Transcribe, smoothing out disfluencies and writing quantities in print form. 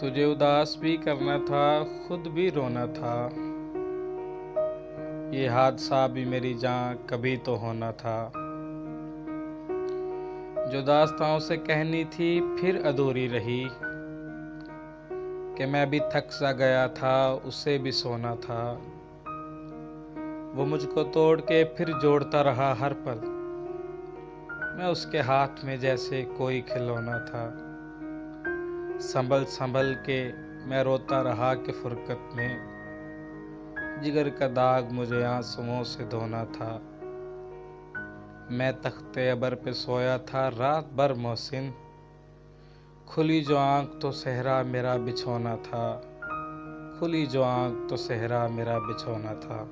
तुझे उदास भी करना था, खुद भी रोना था। ये हादसा भी मेरी जान कभी तो होना था। जो दास्तां उसे कहनी थी फिर अधूरी रही, कि मैं भी थक सा गया था, उसे भी सोना था। वो मुझको तोड़ के फिर जोड़ता रहा हर पल, मैं उसके हाथ में जैसे कोई खिलौना था। संभल संभल के मैं रोता रहा कि फुरकत में जिगर का दाग मुझे आंसुओं से धोना था। मैं तख्ते अबर पे सोया था रात भर मोहसिन, खुली जो आंख तो सहरा मेरा बिछोना था। खुली जो आंख तो सहरा मेरा बिछोना था।